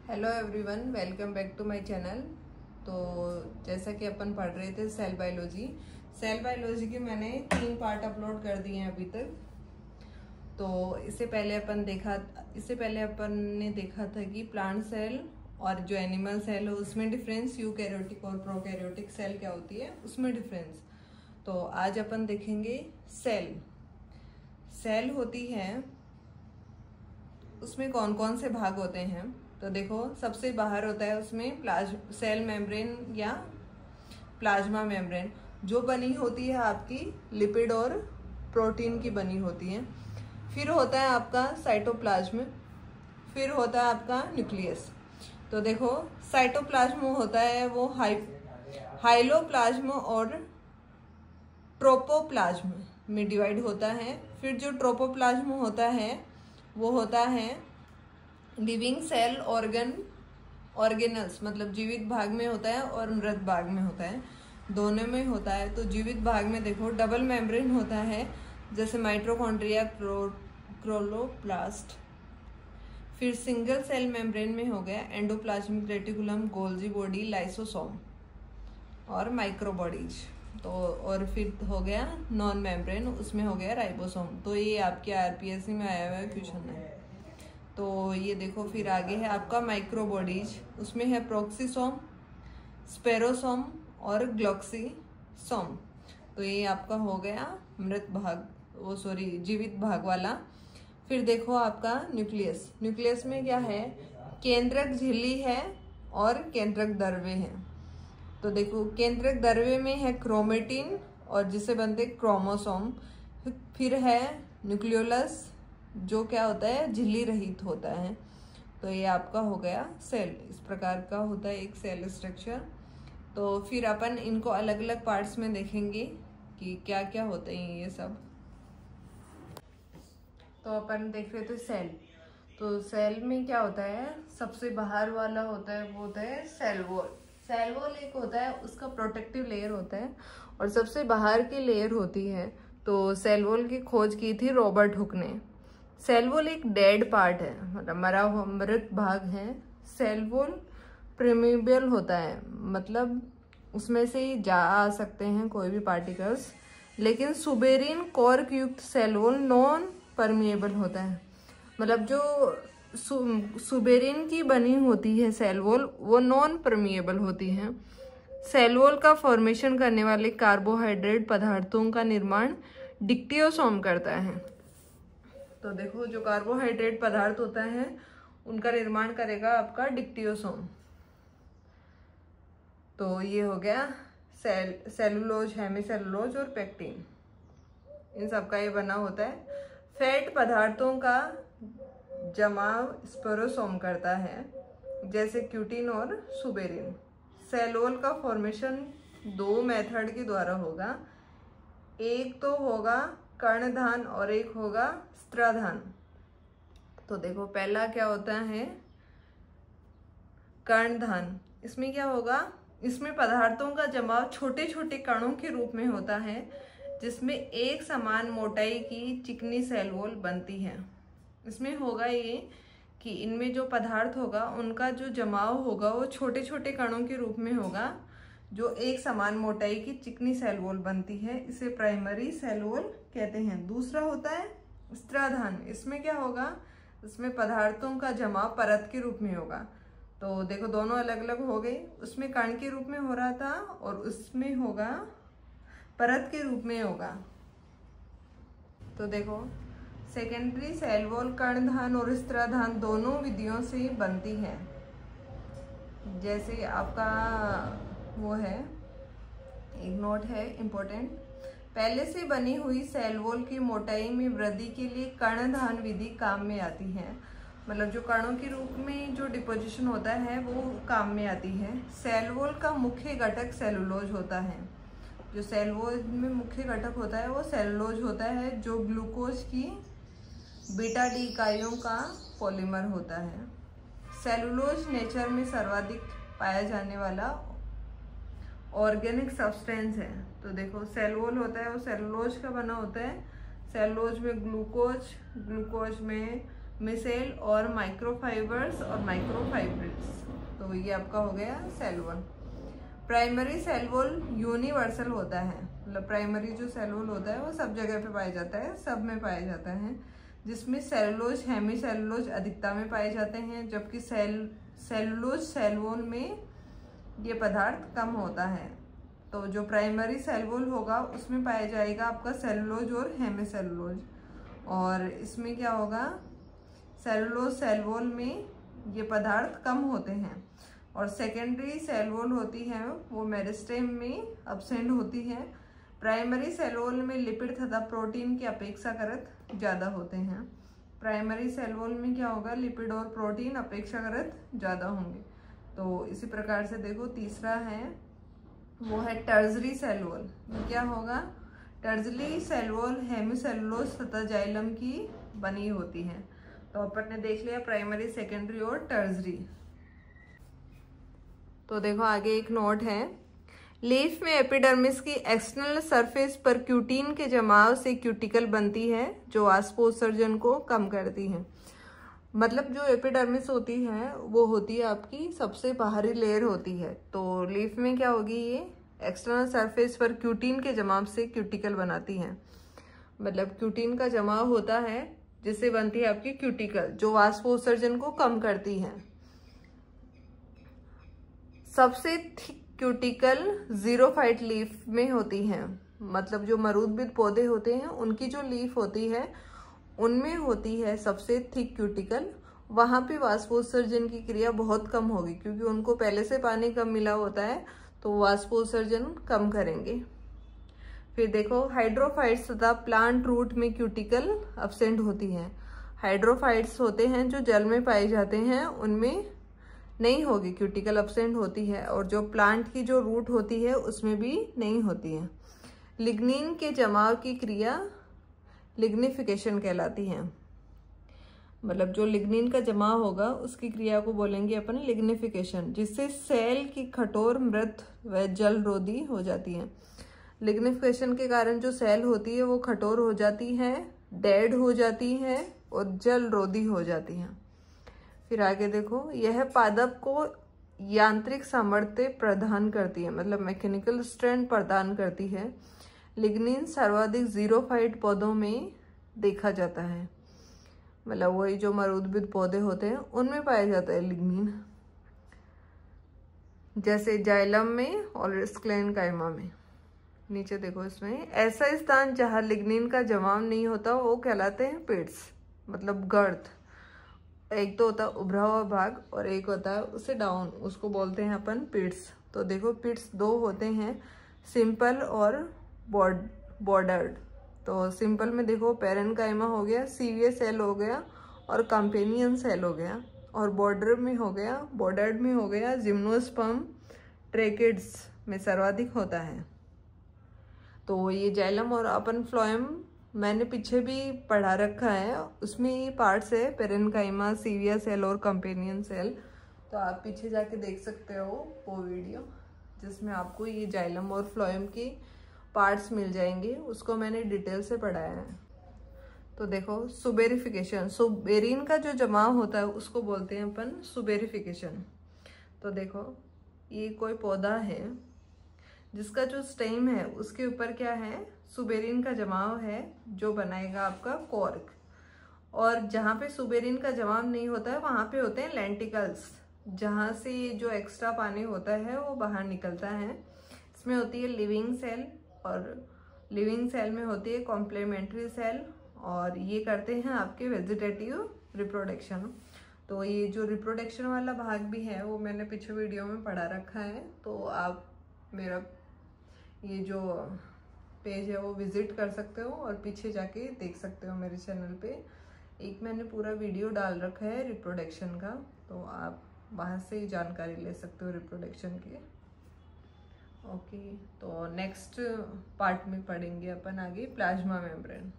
Hello everyone, welcome back to my channel. तो जैसा कि अपन पढ़ रहे थे सेल बायोलॉजी के मैंने 3 पार्ट अपलोड कर दिए हैं अभी तक। तो इससे पहले अपन ने देखा था कि प्लांट सेल और जो एनिमल सेल है उसमें डिफरेंस, यूकैरियोटिक और प्रोकैरियोटिक सेल क्या होती है उसमें डिफरेंस। तो आज अपन देखेंगे सेल होती है, उसमें कौन कौन से भाग होते हैं। तो देखो, सबसे बाहर होता है उसमें सेल मेम्ब्रेन या प्लाज्मा मेम्ब्रेन, जो बनी होती है आपकी लिपिड और प्रोटीन की बनी होती है। फिर होता है आपका साइटोप्लाज्म, फिर होता है आपका न्यूक्लियस। तो देखो, साइटोप्लाज्म होता है वो हाइलोप्लाज्म और ट्रोपोप्लाज्म में डिवाइड होता है। फिर जो ट्रोपोप्लाज्म होता है वो होता है लिविंग सेल ऑर्गेनल्स, मतलब जीवित भाग में होता है और मृत भाग में होता है, दोनों में होता है। तो जीवित भाग में देखो डबल मेम्ब्रेन होता है, जैसे माइटोकॉन्ड्रिया, क्लोरोप्लास्ट। फिर सिंगल सेल मेम्ब्रेन में हो गया endoplasmic reticulum, Golgi body, lysosome और माइक्रोबॉडीज। तो और फिर हो गया नॉन मेम्ब्रेन, उसमें हो गया राइबोसोम। तो ये आपके आरपीएससी में आया हुआ क्वेश्चन है। तो ये देखो, फिर आगे है आपका माइक्रोबॉडीज, उसमें है प्रोक्सीसोम, स्पेरोसोम और ग्लोक्सीसोम। तो ये आपका हो गया मृत भाग, जीवित भाग वाला। फिर देखो आपका न्यूक्लियस में क्या है, केंद्रक झिल्ली है और केंद्रक द्रव्य है। तो देखो, केंद्रक द्रव्य में है क्रोमेटिन और जिसे बनते क्रोमोसोम। फिर है न्यूक्लियोलस, जो क्या होता है, झिल्ली रहित होता है। तो ये आपका हो गया सेल। इस प्रकार का होता है एक सेल स्ट्रक्चर। तो फिर अपन इनको अलग अलग पार्ट्स में देखेंगे कि क्या क्या होते हैं ये सब। तो अपन देख रहे थे सेल। तो सेल में क्या होता है, सबसे बाहर वाला होता है वो होता है सेल वॉल एक होता है, उसका प्रोटेक्टिव लेयर होता है और सबसे बाहर की लेयर होती है। तो सेल वॉल की खोज की थी रॉबर्ट हुक ने। सेल वॉल एक डेड पार्ट है, मतलब मरा हुआ मृत भाग है। सेल वॉल परमेबल होता है, मतलब उसमें से ही जा आ सकते हैं कोई भी पार्टिकल्स। लेकिन सुबेरिन कॉर्क युक्त सेल वॉल नॉन परमेबल होता है, मतलब जो सुबेरिन की बनी होती है सेल वॉल वो नॉन परमेबल होती है। सेल वॉल का फॉर्मेशन करने वाले कार्बोहाइड्रेट पदार्थों का निर्माण डिक्टियोसोम करता है। तो देखो, जो कार्बोहाइड्रेट पदार्थ होता है उनका निर्माण करेगा आपका डिक्टियोसोम। तो ये हो गया सेलुलोज, हेमीसेलुलोज और पेक्टिन, इन सब का ये बना होता है। फैट पदार्थों का जमाव स्पेरोसोम करता है, जैसे क्यूटिन और सुबेरिन। सेल वॉल का फॉर्मेशन 2 मेथड के द्वारा होगा, एक तो होगा कर्णधान और एक होगा स्त्राधान। तो देखो, पहला क्या होता है कर्णधान। इसमें क्या होगा, इसमें पदार्थों का जमाव छोटे छोटे कणों के रूप में होता है, जिसमें एक समान मोटाई की चिकनी सेल वॉल बनती है। इसमें होगा ये कि इनमें जो पदार्थ होगा उनका जो जमाव होगा वो छोटे छोटे कणों के रूप में होगा, जो एक समान मोटाई की चिकनी सेल वॉल बनती है। इसे प्राइमरी सेल वॉल कहते हैं। दूसरा होता है स्त्राधान। इसमें क्या होगा, इसमें पदार्थों का जमाव परत के रूप में होगा। तो देखो, दोनों अलग अलग हो गई, उसमें कण के रूप में हो रहा था और उसमें होगा परत के रूप में होगा। तो देखो, सेकेंडरी सेल वॉल कर्णधान और स्त्राधान दोनों विधियों से बनती है। जैसे आपका वो है, एक नोट है इम्पोर्टेंट, पहले से बनी हुई सेल वॉल की मोटाई में वृद्धि के लिए कर्णधान विधि काम में आती है। मतलब जो कणों के रूप में जो डिपोजिशन होता है वो काम में आती है। सेल वॉल का मुख्य घटक सेलुलोज होता है। जो सेल वॉल में मुख्य घटक होता है वो सेलुलोज होता है, जो ग्लूकोज की बीटा डी इकाइयों का पॉलीमर होता है। सेलुलोज नेचर में सर्वाधिक पाया जाने वाला ऑर्गेनिक सब्सटेंस है। तो देखो, सेल वॉल होता है वो सेलुलोज का बना होता है। सेलुलोज में ग्लूकोज में मिसेल और माइक्रोफाइबर्स और माइक्रोफाइब्रिल्स। तो ये आपका हो गया cell wall. Primary cell wall universal होता है, मतलब प्राइमरी जो सेल वॉल होता है वो सब जगह पे पाया जाता है, सब में पाया जाता है, जिसमें सेलुलोज हेमी सेलुलोज अधिकता में पाए जाते हैं, जबकि सेलुलोज सेल वॉल में ये पदार्थ कम होता है। तो जो प्राइमरी सेल वॉल होगा उसमें पाया जाएगा आपका सेलुलोज और हेमी सेलुलोज, और इसमें क्या होगा, सेलुलोज सेल वॉल में ये पदार्थ कम होते हैं। और सेकेंडरी सेल वॉल होती है वो मेरिस्टेम में अब्सेंट होती है। प्राइमरी सेल वॉल में लिपिड तथा प्रोटीन की अपेक्षाकृत ज़्यादा होते हैं। प्राइमरी सेल वॉल में क्या होगा, लिपिड और प्रोटीन अपेक्षाकृत ज़्यादा होंगे। तो इसी प्रकार से देखो तीसरा है वो है टर्जरी सेल वॉल। क्या होगा, टर्जरी सेल वॉल हेमिसेलुलोज तथा जाइलम की बनी होती है। तो अपन ने देख लिया प्राइमरी, सेकेंडरी और टर्जरी। तो देखो आगे एक नोट है, लीफ में एपिडर्मिस की एक्सटर्नल सरफेस पर क्यूटीन के जमाव से क्यूटिकल बनती है जो वाष्पोत्सर्जन को कम करती है। मतलब जो एपिडर्मिस होती है वो होती है आपकी सबसे बाहरी लेयर होती है। तो लीफ में क्या होगी, ये एक्सटर्नल सरफेस पर क्यूटीन के जमाव से क्यूटिकल बनाती है। मतलब क्यूटीन का जमाव होता है जिससे बनती है आपकी क्यूटिकल, जो वाष्पोत्सर्जन को कम करती है। सबसे थिक क्यूटिकल जीरोफाइट लीफ में होती है। मतलब जो मरूदबिद पौधे होते हैं उनकी जो लीफ होती है उनमें होती है सबसे थिक क्यूटिकल। वहां पे वाष्पोत्सर्जन की क्रिया बहुत कम होगी, क्योंकि उनको पहले से पानी कम मिला होता है, तो वाष्पोत्सर्जन कम करेंगे। फिर देखो हाइड्रोफाइट्स तथा प्लांट रूट में क्यूटिकल अब्सेंट होती है। हाइड्रोफाइट्स होते हैं जो जल में पाए जाते हैं, उनमें नहीं होगी, क्यूटिकल अब्सेंट होती है। और जो प्लांट की जो रूट होती है उसमें भी नहीं होती है। लिग्निन के जमाव की क्रिया लिग्निफिकेशन कहलाती है। मतलब जो लिग्निन का जमाव होगा उसकी क्रिया को बोलेंगे अपन लिग्निफिकेशन, जिससे सेल की कठोर, मृत व जलरोधी हो जाती है। लिग्निफिकेशन के कारण जो सेल होती है वो कठोर हो जाती है, डेड हो जाती है और जलरोधी हो जाती है। फिर आगे देखो, यह पादप को यांत्रिक सामर्थ्य प्रदान करती है, मतलब मैकेनिकल स्ट्रेंथ प्रदान करती है। लिग्निन सर्वाधिक जीरोफाइट पौधों में देखा जाता है। मतलब वही जो मरूदबिद पौधे होते हैं उनमें पाया जाता है लिग्निन, जैसे जाइलम में और स्क्लेनकाइमा में। नीचे देखो, इसमें ऐसा स्थान जहां लिग्निन का जमाव नहीं होता वो कहलाते हैं पिट्स, मतलब गर्त। एक तो होता है उभरा हुआ भाग और एक होता है उससे डाउन, उसको बोलते हैं अपन पिट्स। तो देखो पिट्स दो होते हैं, सिंपल और बॉर्डर्ड। तो सिंपल में देखो पेरेन्काइमा हो गया, सीवियर सेल हो गया और कंपेनियन सेल हो गया, और बॉर्डर्ड में हो गया जिम्नोस्पर्म ट्रेकिड्स में सर्वाधिक होता है। तो ये जाइलम और अपन फ्लोएम मैंने पीछे भी पढ़ा रखा है, उसमें ये पार्ट्स है पेरेन्काइमा, सीवियर सेल और कंपेनियन सेल। तो आप पीछे जाके देख सकते हो वो वीडियो जिसमें आपको ये जाइलम और फ्लोएम की पार्ट्स मिल जाएंगे, उसको मैंने डिटेल से पढ़ाया है। तो देखो सुबेरिफिकेशन, सुबेरिन का जो जमाव होता है उसको बोलते हैं अपन सुबेरिफिकेशन। तो देखो ये कोई पौधा है जिसका जो स्टेम है उसके ऊपर क्या है, सुबेरिन का जमाव है जो बनाएगा आपका कॉर्क। और जहाँ पे सुबेरिन का जमाव नहीं होता है वहाँ पे होते हैं लेंटिकल्स, जहाँ से जो एक्स्ट्रा पानी होता है वो बाहर निकलता है। इसमें होती है लिविंग सेल, और लिविंग सेल में होती है कॉम्प्लीमेंट्री सेल, और ये करते हैं आपके वेजिटेटिव रिप्रोडक्शन। तो ये जो रिप्रोडक्शन वाला भाग भी है वो मैंने पीछे वीडियो में पढ़ा रखा है, तो आप मेरा ये जो पेज है वो विजिट कर सकते हो और पीछे जाके देख सकते हो मेरे चैनल पे। एक मैंने पूरा वीडियो डाल रखा है रिप्रोडक्शन का, तो आप वहाँ से जानकारी ले सकते हो रिप्रोडक्शन की। ओके, तो नेक्स्ट पार्ट में पढ़ेंगे अपन आगे प्लाज्मा मेम्ब्रेन।